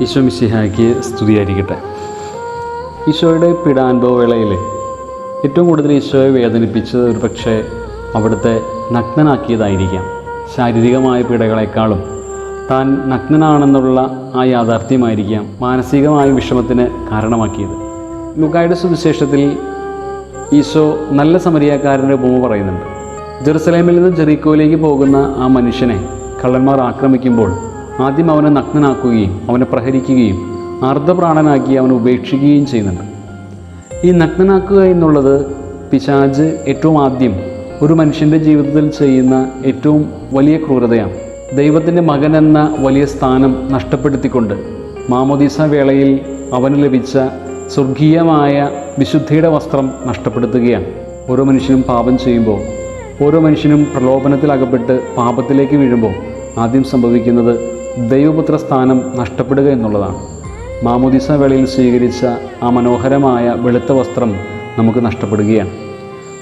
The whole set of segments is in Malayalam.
ഈശോ മിശിഹായ്ക്ക് സ്തുതിയായിരിക്കട്ടെ. ഈശോയുടെ പീഡാനുഭവവേളയിൽ ഏറ്റവും കൂടുതൽ ഈശോയെ വേദനിപ്പിച്ചത് ഒരു പക്ഷേ അവിടുത്തെ നഗ്നനാക്കിയതായിരിക്കാം. ശാരീരികമായ പീഡകളെക്കാളും താൻ നഗ്നനാണെന്നുള്ള ആ യാഥാർത്ഥ്യമായിരിക്കാം മാനസികമായ വിഷമത്തിന് കാരണമാക്കിയത്. ലൂക്കായുടെ സുവിശേഷത്തിൽ ഈശോ നല്ല സമരിയാക്കാരൻ്റെ ഉപമ പറയുന്നുണ്ട്. ജെറുസലേമിൽ നിന്ന് ജെറീക്കോയിലേക്ക് പോകുന്ന ആ മനുഷ്യനെ കള്ളന്മാർ ആക്രമിക്കുമ്പോൾ ആദ്യം അവനെ നഗ്നനാക്കുകയും അവനെ പ്രഹരിക്കുകയും അർദ്ധപ്രാണനാക്കി അവനെ ഉപേക്ഷിക്കുകയും ചെയ്യുന്നുണ്ട്. ഈ നഗ്നനാക്കുക എന്നുള്ളത് പിശാച് ഏറ്റവും ആദ്യം ഒരു മനുഷ്യൻ്റെ ജീവിതത്തിൽ ചെയ്യുന്ന ഏറ്റവും വലിയ ക്രൂരതയാണ്. ദൈവത്തിൻ്റെ മകൻ എന്ന വലിയ സ്ഥാനം നഷ്ടപ്പെടുത്തിക്കൊണ്ട് മാമോദീസ വേളയിൽ അവന് ലഭിച്ച സ്വർഗീയമായ വിശുദ്ധിയുടെ വസ്ത്രം നഷ്ടപ്പെടുത്തുകയാണ്. ഓരോ മനുഷ്യനും പാപം ചെയ്യുമ്പോൾ, ഓരോ മനുഷ്യനും പ്രലോഭനത്തിലകപ്പെട്ട് പാപത്തിലേക്ക് വീഴുമ്പോൾ ആദ്യം സംഭവിക്കുന്നത് ദൈവപുത്ര സ്ഥാനം നഷ്ടപ്പെടുക എന്നുള്ളതാണ്. മാമോദീസ വേളയിൽ സ്വീകരിച്ച ആ മനോഹരമായ വെളുത്ത വസ്ത്രം നമുക്ക് നഷ്ടപ്പെടുകയാണ്.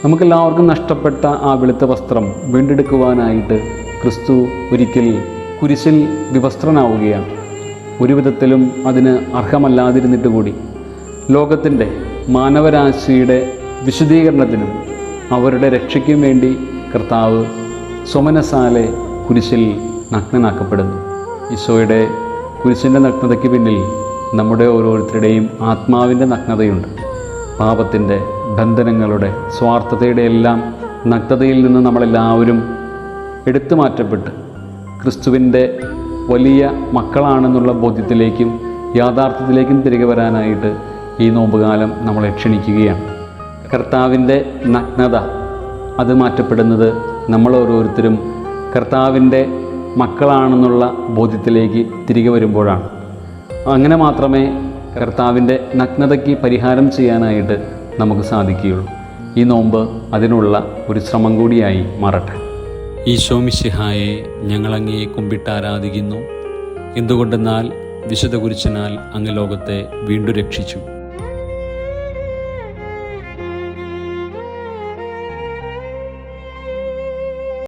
നമുക്കെല്ലാവർക്കും നഷ്ടപ്പെട്ട ആ വെളുത്ത വസ്ത്രം വീണ്ടെടുക്കുവാനായിട്ട് ക്രിസ്തു ഒരിക്കൽ കുരിശിൽ വിവസ്ത്രനാവുകയാണ്. ഒരു വിധത്തിലും അതിന് അർഹമല്ലാതിരുന്നിട്ട് കൂടി ലോകത്തിൻ്റെ മാനവരാശിയുടെ വിശുദ്ധീകരണത്തിനും അവരുടെ രക്ഷയ്ക്കും വേണ്ടി കർത്താവ് സ്വമനസാലെ കുരിശിൽ നഗ്നനാക്കപ്പെടുന്നു. ഈശോയുടെ കുരിശിൻ്റെ നഗ്നതയ്ക്ക് പിന്നിൽ നമ്മുടെ ഓരോരുത്തരുടെയും ആത്മാവിൻ്റെ നഗ്നതയുണ്ട്. പാപത്തിൻ്റെ, ബന്ധനങ്ങളുടെ, സ്വാർത്ഥതയുടെ എല്ലാം നഗ്നതയിൽ നിന്ന് നമ്മളെല്ലാവരും എടുത്തു മാറ്റപ്പെട്ട് ക്രിസ്തുവിൻ്റെ വലിയ മക്കളാണെന്നുള്ള ബോധ്യത്തിലേക്കും യാഥാർത്ഥ്യത്തിലേക്കും തിരികെ വരാനായിട്ട് ഈ നോമ്പുകാലം നമ്മളെ ക്ഷണിക്കുകയാണ്. കർത്താവിൻ്റെ നഗ്നത അത് മാറ്റപ്പെടുന്നത് നമ്മൾ ഓരോരുത്തരും കർത്താവിൻ്റെ മക്കളാണെന്നുള്ള ബോധ്യത്തിലേക്ക് തിരികെ വരുമ്പോഴാണ്. അങ്ങനെ മാത്രമേ കർത്താവിൻ്റെ നഗ്നതയ്ക്ക് പരിഹാരം ചെയ്യാനായിട്ട് നമുക്ക് സാധിക്കുകയുള്ളൂ. ഈ നോമ്പ് അതിനുള്ള ഒരു ശ്രമം കൂടിയായി മാറട്ടെ. ഈശോ മിശിഹായെ ഞങ്ങളങ്ങേ കുമ്പിട്ടാരാധിക്കുന്നു. എന്തുകൊണ്ടെന്നാൽ വിശുദ്ധ കുരിശിനാൽ അങ്ങ് ലോകത്തെ വീണ്ടും രക്ഷിച്ചു.